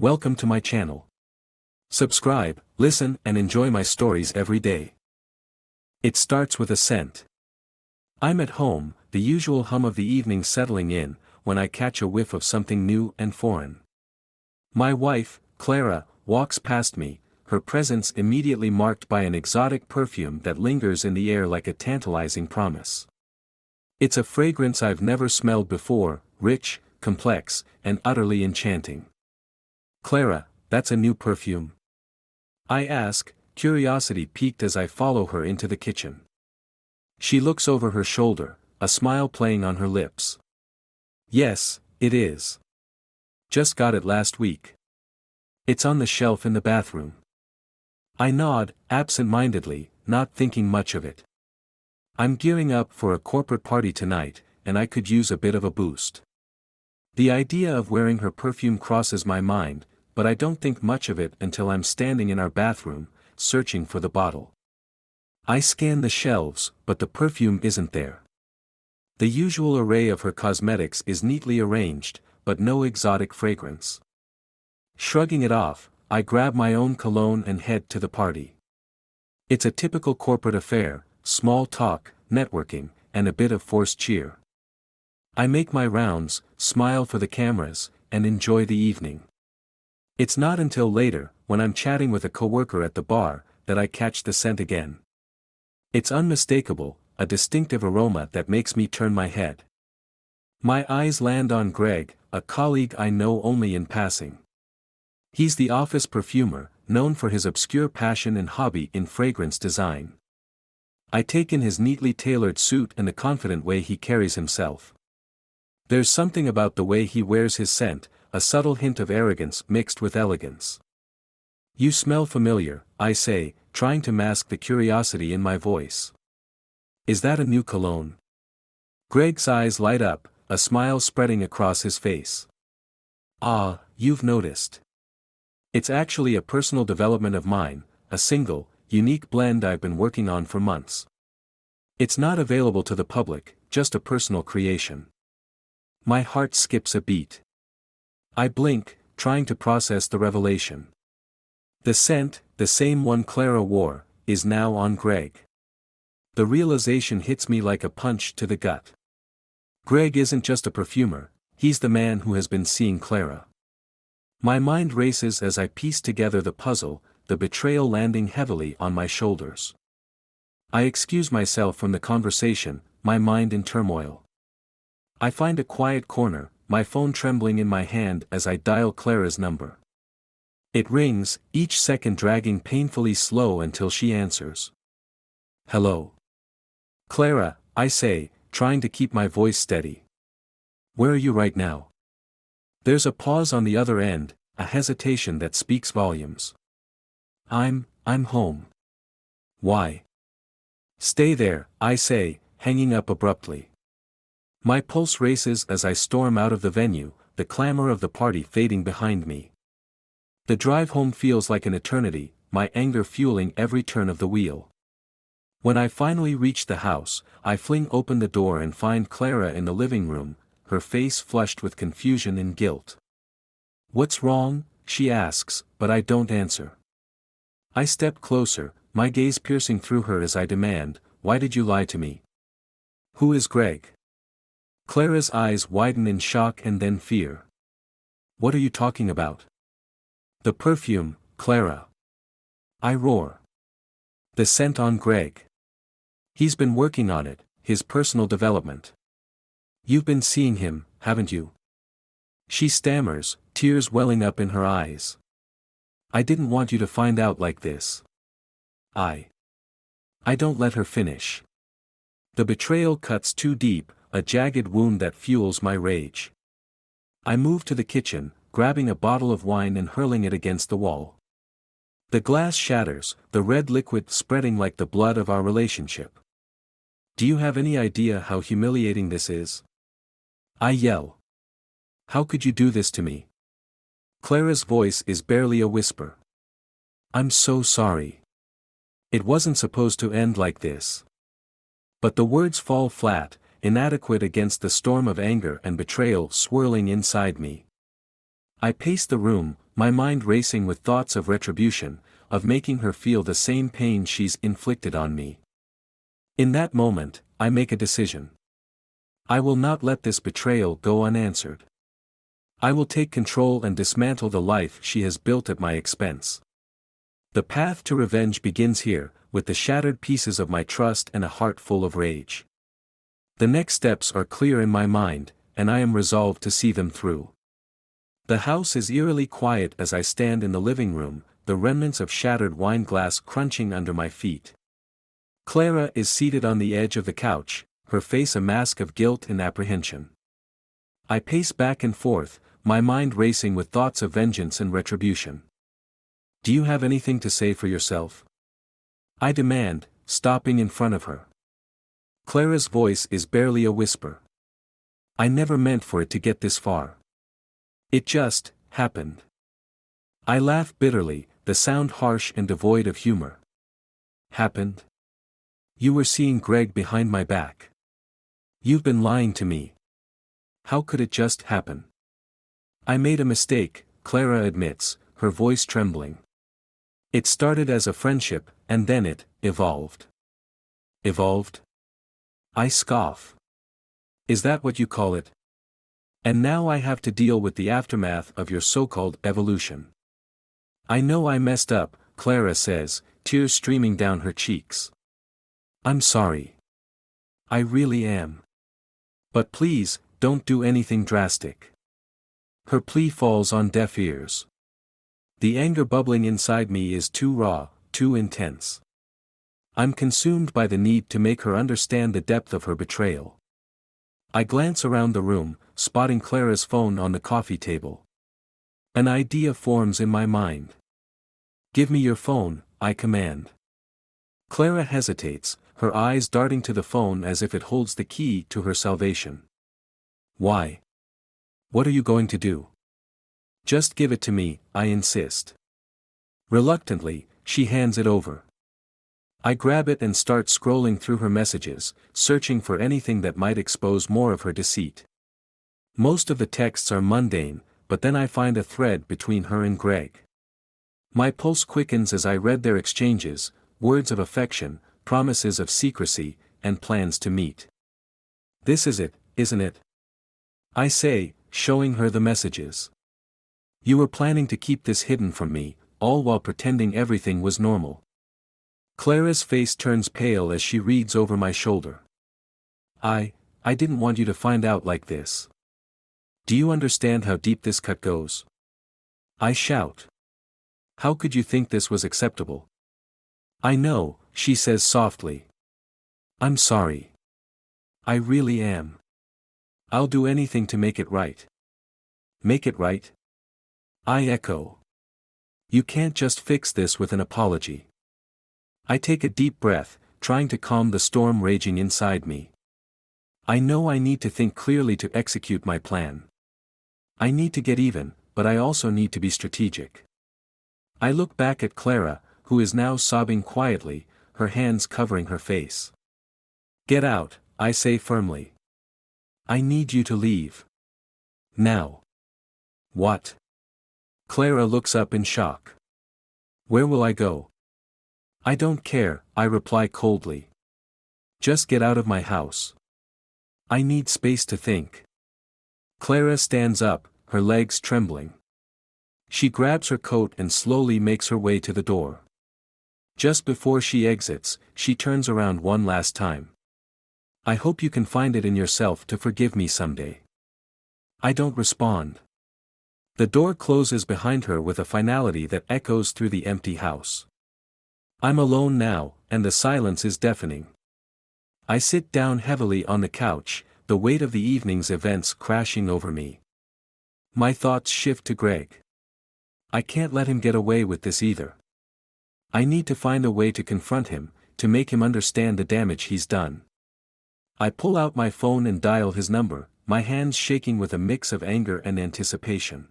Welcome to my channel. Subscribe, listen and enjoy my stories every day. It starts with a scent. I'm at home, the usual hum of the evening settling in, when I catch a whiff of something new and foreign. My wife, Clara, walks past me, her presence immediately marked by an exotic perfume that lingers in the air like a tantalizing promise. It's a fragrance I've never smelled before, rich, complex, and utterly enchanting. Clara, that's a new perfume? I ask, curiosity piqued as I follow her into the kitchen. She looks over her shoulder, a smile playing on her lips. Yes, it is. Just got it last week. It's on the shelf in the bathroom. I nod, absent-mindedly, not thinking much of it. I'm gearing up for a corporate party tonight, and I could use a bit of a boost. The idea of wearing her perfume crosses my mind, but I don't think much of it until I'm standing in our bathroom, searching for the bottle. I scan the shelves, but the perfume isn't there. The usual array of her cosmetics is neatly arranged, but no exotic fragrance. Shrugging it off, I grab my own cologne and head to the party. It's a typical corporate affair, small talk, networking, and a bit of forced cheer. I make my rounds, smile for the cameras, and enjoy the evening. It's not until later, when I'm chatting with a coworker at the bar, that I catch the scent again. It's unmistakable, a distinctive aroma that makes me turn my head. My eyes land on Greg, a colleague I know only in passing. He's the office perfumer, known for his obscure passion and hobby in fragrance design. I take in his neatly tailored suit and the confident way he carries himself. There's something about the way he wears his scent, a subtle hint of arrogance mixed with elegance. You smell familiar, I say, trying to mask the curiosity in my voice. Is that a new cologne? Greg's eyes light up, a smile spreading across his face. Ah, you've noticed. It's actually a personal development of mine, a single, unique blend I've been working on for months. It's not available to the public, just a personal creation. My heart skips a beat. I blink, trying to process the revelation. The scent, the same one Clara wore, is now on Greg. The realization hits me like a punch to the gut. Greg isn't just a perfumer, he's the man who has been seeing Clara. My mind races as I piece together the puzzle, the betrayal landing heavily on my shoulders. I excuse myself from the conversation, my mind in turmoil. I find a quiet corner, my phone trembling in my hand as I dial Clara's number. It rings, each second dragging painfully slow until she answers. Hello. Clara, I say, trying to keep my voice steady. Where are you right now? There's a pause on the other end, a hesitation that speaks volumes. I'm home. Why? Stay there, I say, hanging up abruptly. My pulse races as I storm out of the venue, the clamor of the party fading behind me. The drive home feels like an eternity, my anger fueling every turn of the wheel. When I finally reach the house, I fling open the door and find Clara in the living room, her face flushed with confusion and guilt. What's wrong? She asks, but I don't answer. I step closer, my gaze piercing through her as I demand, why did you lie to me? Who is Greg? Clara's eyes widen in shock and then fear. What are you talking about? The perfume, Clara. I roar. The scent on Greg. He's been working on it, his personal development. You've been seeing him, haven't you? She stammers, tears welling up in her eyes. I didn't want you to find out like this. I don't let her finish. The betrayal cuts too deep, a jagged wound that fuels my rage. I move to the kitchen, grabbing a bottle of wine and hurling it against the wall. The glass shatters, the red liquid spreading like the blood of our relationship. Do you have any idea how humiliating this is? I yell. How could you do this to me? Clara's voice is barely a whisper. I'm so sorry. It wasn't supposed to end like this. But the words fall flat, inadequate against the storm of anger and betrayal swirling inside me. I pace the room, my mind racing with thoughts of retribution, of making her feel the same pain she's inflicted on me. In that moment, I make a decision. I will not let this betrayal go unanswered. I will take control and dismantle the life she has built at my expense. The path to revenge begins here, with the shattered pieces of my trust and a heart full of rage. The next steps are clear in my mind, and I am resolved to see them through. The house is eerily quiet as I stand in the living room, the remnants of shattered wine glass crunching under my feet. Clara is seated on the edge of the couch, her face a mask of guilt and apprehension. I pace back and forth, my mind racing with thoughts of vengeance and retribution. Do you have anything to say for yourself? I demand, stopping in front of her. Clara's voice is barely a whisper. I never meant for it to get this far. It just happened. I laugh bitterly, the sound harsh and devoid of humor. Happened? You were seeing Greg behind my back. You've been lying to me. How could it just happen? I made a mistake, Clara admits, her voice trembling. It started as a friendship, and then it evolved. Evolved? I scoff. Is that what you call it? And now I have to deal with the aftermath of your so-called evolution. I know I messed up, Clara says, tears streaming down her cheeks. I'm sorry. I really am. But please, don't do anything drastic. Her plea falls on deaf ears. The anger bubbling inside me is too raw, too intense. I'm consumed by the need to make her understand the depth of her betrayal. I glance around the room, spotting Clara's phone on the coffee table. An idea forms in my mind. Give me your phone, I command. Clara hesitates, her eyes darting to the phone as if it holds the key to her salvation. Why? What are you going to do? Just give it to me, I insist. Reluctantly, she hands it over. I grab it and start scrolling through her messages, searching for anything that might expose more of her deceit. Most of the texts are mundane, but then I find a thread between her and Greg. My pulse quickens as I read their exchanges, words of affection, promises of secrecy, and plans to meet. This is it, isn't it? I say, showing her the messages. You were planning to keep this hidden from me, all while pretending everything was normal. Clara's face turns pale as she reads over my shoulder. I didn't want you to find out like this. Do you understand how deep this cut goes? I shout. How could you think this was acceptable? I know, she says softly. I'm sorry. I really am. I'll do anything to make it right. Make it right? I echo. You can't just fix this with an apology. I take a deep breath, trying to calm the storm raging inside me. I know I need to think clearly to execute my plan. I need to get even, but I also need to be strategic. I look back at Clara, who is now sobbing quietly, her hands covering her face. Get out, I say firmly. I need you to leave. Now. What? Clara looks up in shock. Where will I go? I don't care, I reply coldly. Just get out of my house. I need space to think. Clara stands up, her legs trembling. She grabs her coat and slowly makes her way to the door. Just before she exits, she turns around one last time. I hope you can find it in yourself to forgive me someday. I don't respond. The door closes behind her with a finality that echoes through the empty house. I'm alone now, and the silence is deafening. I sit down heavily on the couch, the weight of the evening's events crashing over me. My thoughts shift to Greg. I can't let him get away with this either. I need to find a way to confront him, to make him understand the damage he's done. I pull out my phone and dial his number, my hands shaking with a mix of anger and anticipation.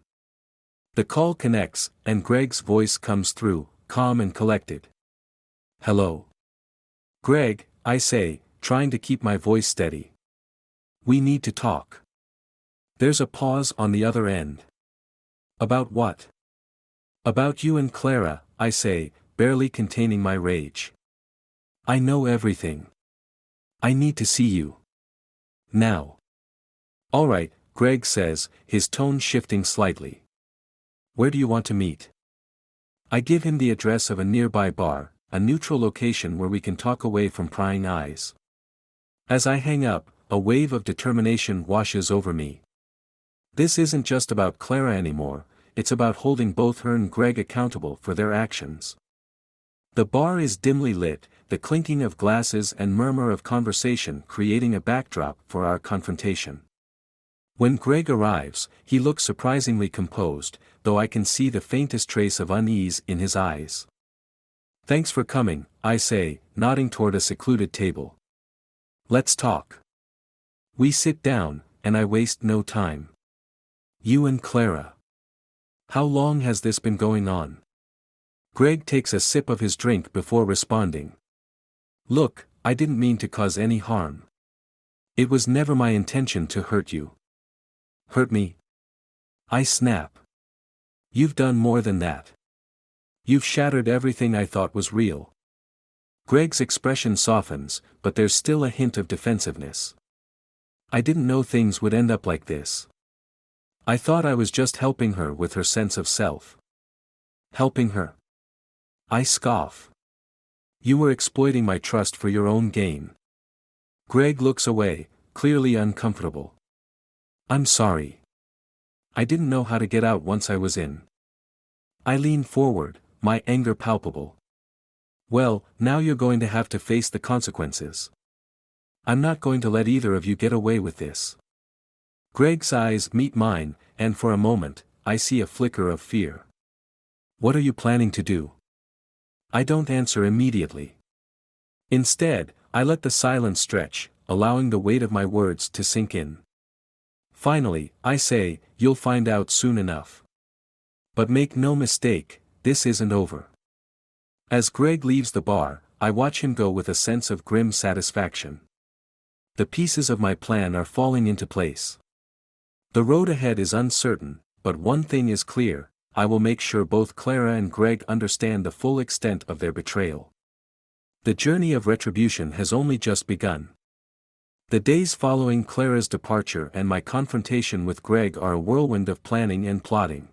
The call connects, and Greg's voice comes through, calm and collected. Hello. Greg, I say, trying to keep my voice steady. We need to talk. There's a pause on the other end. About what? About you and Clara, I say, barely containing my rage. I know everything. I need to see you. Now. Alright, Greg says, his tone shifting slightly. Where do you want to meet? I give him the address of a nearby bar, a neutral location where we can talk away from prying eyes. As I hang up, a wave of determination washes over me. This isn't just about Clara anymore, it's about holding both her and Greg accountable for their actions. The bar is dimly lit, the clinking of glasses and murmur of conversation creating a backdrop for our confrontation. When Greg arrives, he looks surprisingly composed, though I can see the faintest trace of unease in his eyes. Thanks for coming, I say, nodding toward a secluded table. Let's talk. We sit down, and I waste no time. You and Clara. How long has this been going on? Greg takes a sip of his drink before responding. Look, I didn't mean to cause any harm. It was never my intention to hurt you. Hurt me? I snap. You've done more than that. You've shattered everything I thought was real. Greg's expression softens, but there's still a hint of defensiveness. I didn't know things would end up like this. I thought I was just helping her with her sense of self. Helping her? I scoff. You were exploiting my trust for your own gain. Greg looks away, clearly uncomfortable. I'm sorry. I didn't know how to get out once I was in. I lean forward, my anger palpable. Well, now you're going to have to face the consequences. I'm not going to let either of you get away with this. Greg's eyes meet mine, and for a moment, I see a flicker of fear. What are you planning to do? I don't answer immediately. Instead, I let the silence stretch, allowing the weight of my words to sink in. Finally, I say, you'll find out soon enough. But make no mistake, this isn't over. As Greg leaves the bar, I watch him go with a sense of grim satisfaction. The pieces of my plan are falling into place. The road ahead is uncertain, but one thing is clear, I will make sure both Clara and Greg understand the full extent of their betrayal. The journey of retribution has only just begun. The days following Clara's departure and my confrontation with Greg are a whirlwind of planning and plotting.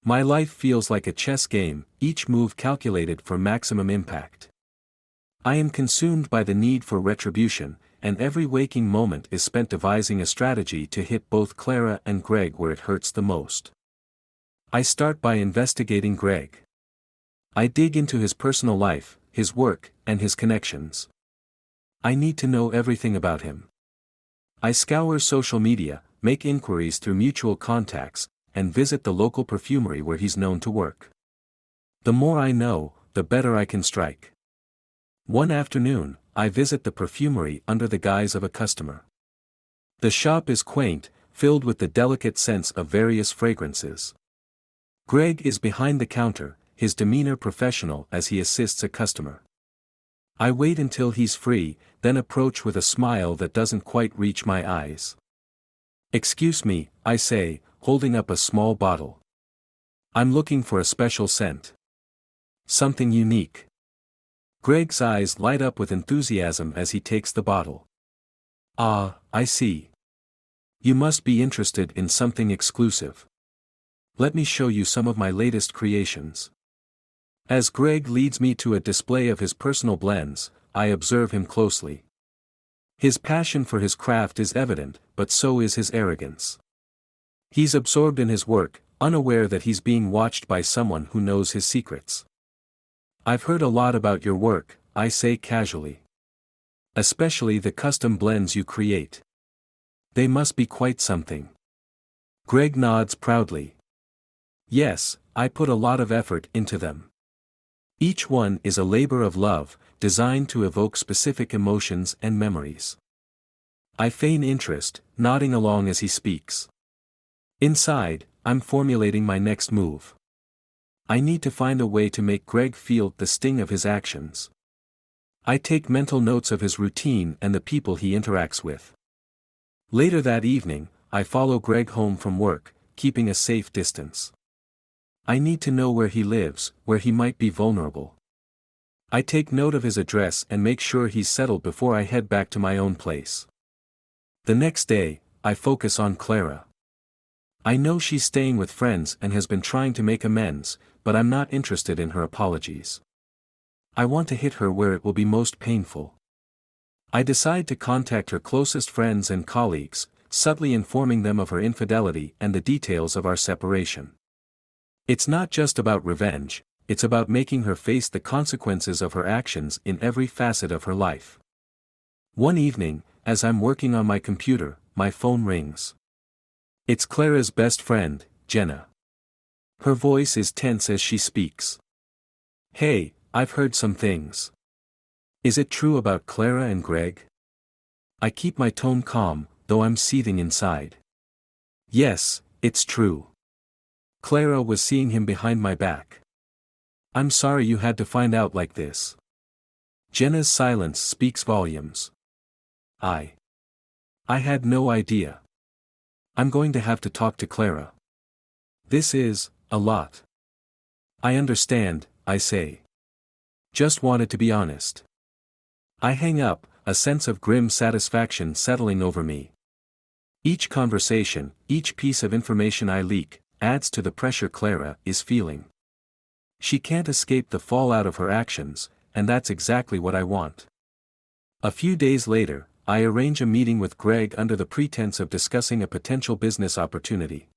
My life feels like a chess game, each move calculated for maximum impact. I am consumed by the need for retribution, and every waking moment is spent devising a strategy to hit both Clara and Greg where it hurts the most. I start by investigating Greg. I dig into his personal life, his work, and his connections. I need to know everything about him. I scour social media, make inquiries through mutual contacts, and visit the local perfumery where he's known to work. The more I know, the better I can strike. One afternoon, I visit the perfumery under the guise of a customer. The shop is quaint, filled with the delicate scents of various fragrances. Greg is behind the counter, his demeanor professional as he assists a customer. I wait until he's free, then approach with a smile that doesn't quite reach my eyes. Excuse me, I say, holding up a small bottle. I'm looking for a special scent. Something unique. Greg's eyes light up with enthusiasm as he takes the bottle. Ah, I see. You must be interested in something exclusive. Let me show you some of my latest creations. As Greg leads me to a display of his personal blends, I observe him closely. His passion for his craft is evident, but so is his arrogance. He's absorbed in his work, unaware that he's being watched by someone who knows his secrets. I've heard a lot about your work, I say casually. Especially the custom blends you create. They must be quite something. Greg nods proudly. Yes, I put a lot of effort into them. Each one is a labor of love, designed to evoke specific emotions and memories. I feign interest, nodding along as he speaks. Inside, I'm formulating my next move. I need to find a way to make Greg feel the sting of his actions. I take mental notes of his routine and the people he interacts with. Later that evening, I follow Greg home from work, keeping a safe distance. I need to know where he lives, where he might be vulnerable. I take note of his address and make sure he's settled before I head back to my own place. The next day, I focus on Clara. I know she's staying with friends and has been trying to make amends, but I'm not interested in her apologies. I want to hit her where it will be most painful. I decide to contact her closest friends and colleagues, subtly informing them of her infidelity and the details of our separation. It's not just about revenge, it's about making her face the consequences of her actions in every facet of her life. One evening, as I'm working on my computer, my phone rings. It's Clara's best friend, Jenna. Her voice is tense as she speaks. "Hey, I've heard some things. Is it true about Clara and Greg?" I keep my tone calm, though I'm seething inside. "Yes, it's true. Clara was seeing him behind my back. I'm sorry you had to find out like this." Jenna's silence speaks volumes. I had no idea. I'm going to have to talk to Clara. This is a lot. I understand, I say. Just wanted to be honest. I hang up, a sense of grim satisfaction settling over me. Each conversation, each piece of information I leak, adds to the pressure Clara is feeling. She can't escape the fallout of her actions, and that's exactly what I want. A few days later, I arrange a meeting with Greg under the pretense of discussing a potential business opportunity.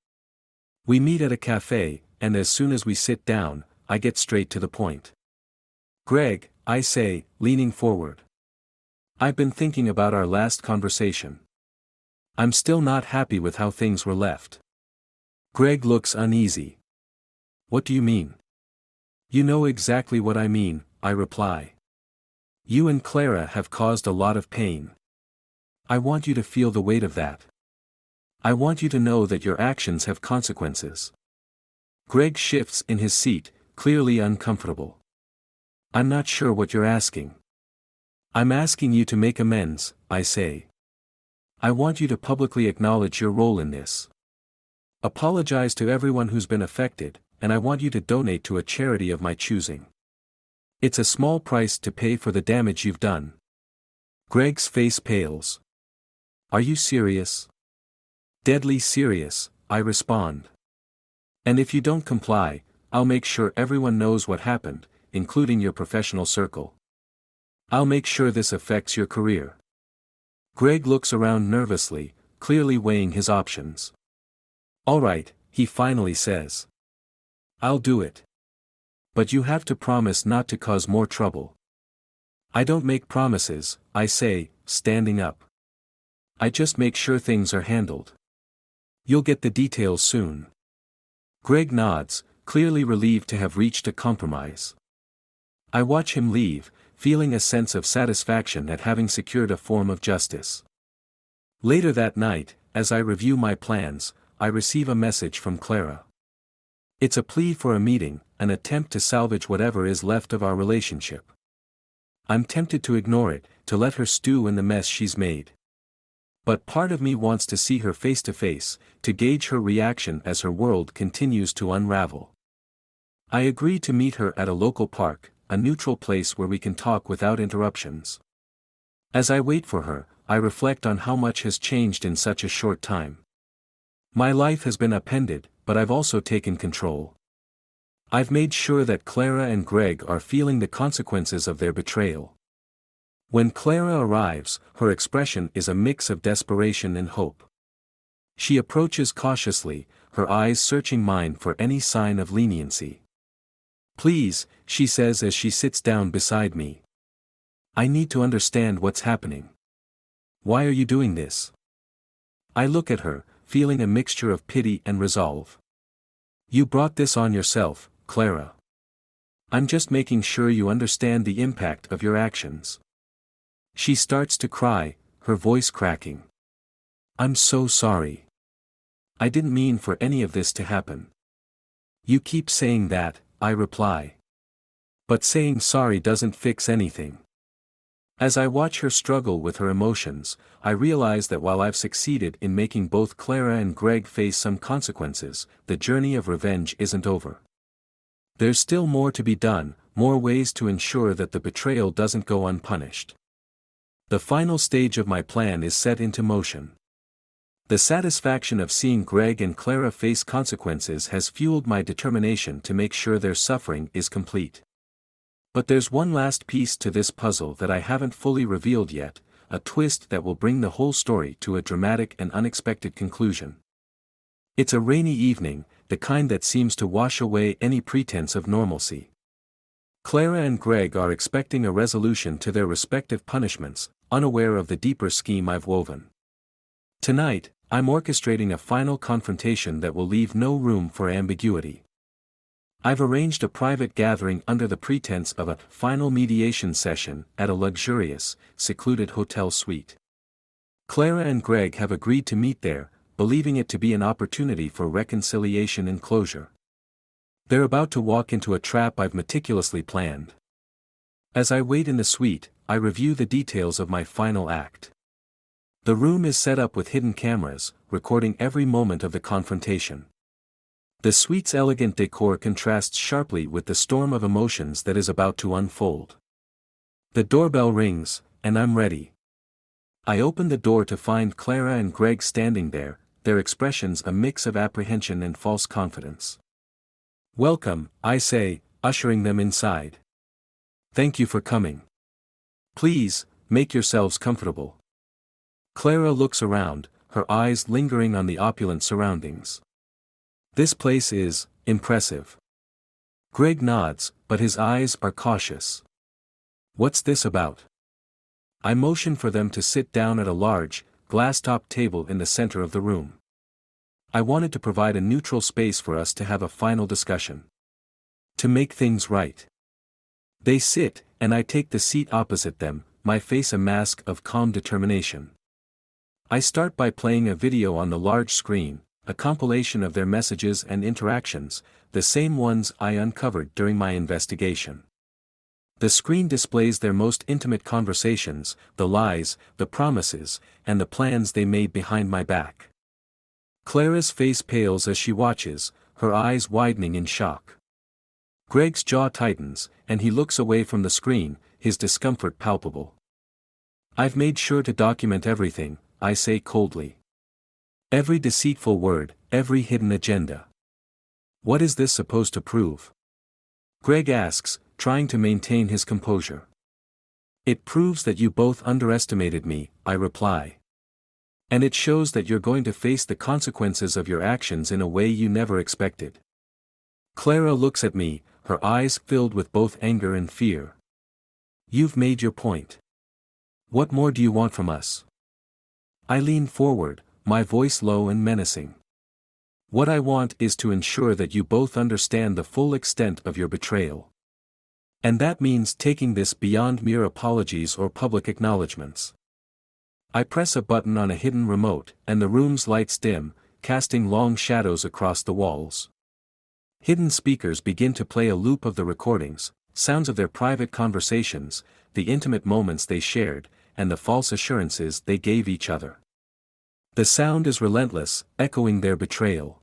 We meet at a cafe, and as soon as we sit down, I get straight to the point. "Greg," I say, leaning forward. "I've been thinking about our last conversation. I'm still not happy with how things were left." Greg looks uneasy. "What do you mean?" "You know exactly what I mean," I reply. "You and Clara have caused a lot of pain. I want you to feel the weight of that. I want you to know that your actions have consequences." Greg shifts in his seat, clearly uncomfortable. "I'm not sure what you're asking." "I'm asking you to make amends," I say. "I want you to publicly acknowledge your role in this. Apologize to everyone who's been affected, and I want you to donate to a charity of my choosing. It's a small price to pay for the damage you've done." Greg's face pales. "Are you serious?" "Deadly serious," I respond. "And if you don't comply, I'll make sure everyone knows what happened, including your professional circle. I'll make sure this affects your career." Greg looks around nervously, clearly weighing his options. "All right," he finally says. "I'll do it. But you have to promise not to cause more trouble." "I don't make promises," I say, standing up. "I just make sure things are handled. You'll get the details soon." Greg nods, clearly relieved to have reached a compromise. I watch him leave, feeling a sense of satisfaction at having secured a form of justice. Later that night, as I review my plans, I receive a message from Clara. It's a plea for a meeting, an attempt to salvage whatever is left of our relationship. I'm tempted to ignore it, to let her stew in the mess she's made. But part of me wants to see her face to face, to gauge her reaction as her world continues to unravel. I agree to meet her at a local park, a neutral place where we can talk without interruptions. As I wait for her, I reflect on how much has changed in such a short time. My life has been upended, but I've also taken control. I've made sure that Clara and Greg are feeling the consequences of their betrayal. When Clara arrives, her expression is a mix of desperation and hope. She approaches cautiously, her eyes searching mine for any sign of leniency. "Please," she says as she sits down beside me. "I need to understand what's happening. Why are you doing this?" I look at her, feeling a mixture of pity and resolve. "You brought this on yourself, Clara. I'm just making sure you understand the impact of your actions." She starts to cry, her voice cracking. "I'm so sorry. I didn't mean for any of this to happen." "You keep saying that," I reply. "But saying sorry doesn't fix anything." As I watch her struggle with her emotions, I realize that while I've succeeded in making both Clara and Greg face some consequences, the journey of revenge isn't over. There's still more to be done, more ways to ensure that the betrayal doesn't go unpunished. The final stage of my plan is set into motion. The satisfaction of seeing Greg and Clara face consequences has fueled my determination to make sure their suffering is complete. But there's one last piece to this puzzle that I haven't fully revealed yet, a twist that will bring the whole story to a dramatic and unexpected conclusion. It's a rainy evening, the kind that seems to wash away any pretense of normalcy. Clara and Greg are expecting a resolution to their respective punishments, unaware of the deeper scheme I've woven. Tonight, I'm orchestrating a final confrontation that will leave no room for ambiguity. I've arranged a private gathering under the pretense of a final mediation session at a luxurious, secluded hotel suite. Clara and Greg have agreed to meet there, believing it to be an opportunity for reconciliation and closure. They're about to walk into a trap I've meticulously planned. As I wait in the suite, I review the details of my final act. The room is set up with hidden cameras, recording every moment of the confrontation. The suite's elegant decor contrasts sharply with the storm of emotions that is about to unfold. The doorbell rings, and I'm ready. I open the door to find Clara and Greg standing there, their expressions a mix of apprehension and false confidence. "Welcome," I say, ushering them inside. "Thank you for coming. Please, make yourselves comfortable." Clara looks around, her eyes lingering on the opulent surroundings. "This place is impressive." Greg nods, but his eyes are cautious. "What's this about?" I motion for them to sit down at a large, glass-topped table in the center of the room. I wanted to provide a neutral space for us to have a final discussion. To make things right. They sit, and I take the seat opposite them, my face a mask of calm determination. I start by playing a video on the large screen, a compilation of their messages and interactions, the same ones I uncovered during my investigation. The screen displays their most intimate conversations, the lies, the promises, and the plans they made behind my back. Clara's face pales as she watches, her eyes widening in shock. Greg's jaw tightens, and he looks away from the screen, his discomfort palpable. "I've made sure to document everything," I say coldly. "Every deceitful word, every hidden agenda." "What is this supposed to prove?" Greg asks, trying to maintain his composure. "It proves that you both underestimated me," I reply. "And it shows that you're going to face the consequences of your actions in a way you never expected." Clara looks at me, her eyes filled with both anger and fear. "You've made your point. What more do you want from us?" I lean forward, my voice low and menacing. "What I want is to ensure that you both understand the full extent of your betrayal. And that means taking this beyond mere apologies or public acknowledgments." I press a button on a hidden remote, and the room's lights dim, casting long shadows across the walls. Hidden speakers begin to play a loop of the recordings, sounds of their private conversations, the intimate moments they shared, and the false assurances they gave each other. The sound is relentless, echoing their betrayal.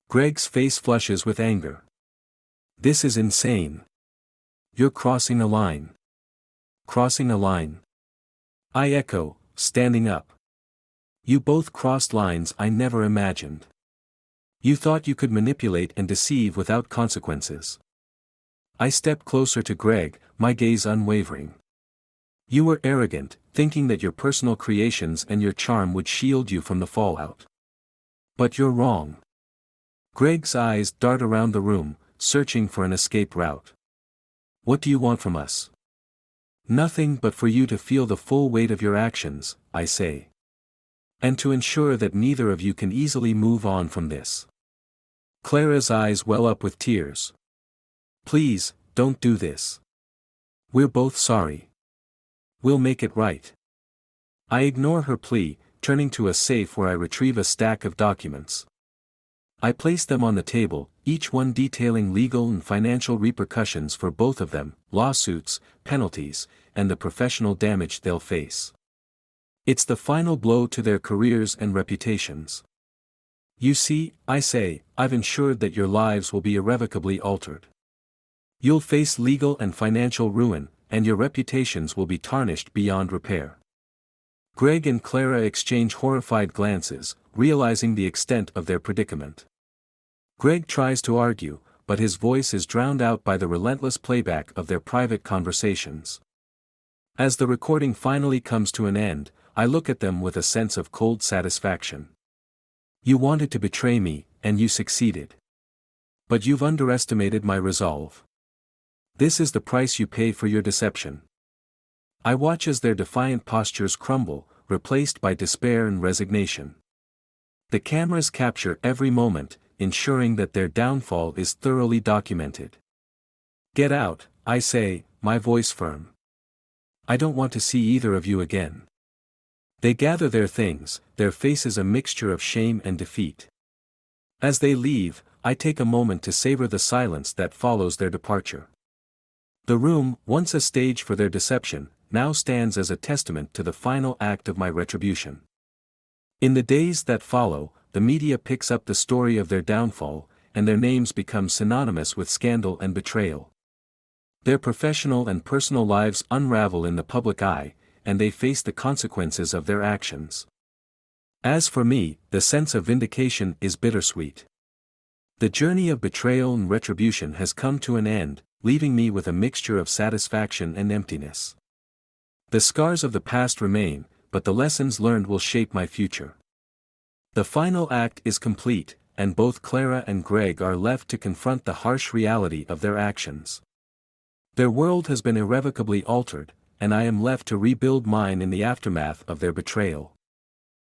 Greg's face flushes with anger. "This is insane. You're crossing a line." "Crossing a line?" I echo, standing up. "You both crossed lines I never imagined. You thought you could manipulate and deceive without consequences." I step closer to Greg, my gaze unwavering. "You were arrogant, thinking that your personal creations and your charm would shield you from the fallout. But you're wrong." Greg's eyes dart around the room, searching for an escape route. "What do you want from us?" "Nothing but for you to feel the full weight of your actions," I say. "And to ensure that neither of you can easily move on from this." Clara's eyes well up with tears. "Please, don't do this. We're both sorry. We'll make it right." I ignore her plea, turning to a safe where I retrieve a stack of documents. I place them on the table, each one detailing legal and financial repercussions for both of them, lawsuits, penalties, and the professional damage they'll face. It's the final blow to their careers and reputations. "You see," I say, "I've ensured that your lives will be irrevocably altered. You'll face legal and financial ruin, and your reputations will be tarnished beyond repair. Greg and Clara exchange horrified glances, realizing the extent of their predicament. Greg tries to argue, but his voice is drowned out by the relentless playback of their private conversations. As the recording finally comes to an end, I look at them with a sense of cold satisfaction. You wanted to betray me, and you succeeded. But you've underestimated my resolve. This is the price you pay for your deception. I watch as their defiant postures crumble, replaced by despair and resignation. The cameras capture every moment, ensuring that their downfall is thoroughly documented. Get out, I say, my voice firm. I don't want to see either of you again. They gather their things, their faces a mixture of shame and defeat. As they leave, I take a moment to savor the silence that follows their departure. The room, once a stage for their deception, now stands as a testament to the final act of my retribution. In the days that follow, the media picks up the story of their downfall, and their names become synonymous with scandal and betrayal. Their professional and personal lives unravel in the public eye, and they face the consequences of their actions. As for me, the sense of vindication is bittersweet. The journey of betrayal and retribution has come to an end, leaving me with a mixture of satisfaction and emptiness. The scars of the past remain, but the lessons learned will shape my future. The final act is complete, and both Clara and Greg are left to confront the harsh reality of their actions. Their world has been irrevocably altered, and I am left to rebuild mine in the aftermath of their betrayal.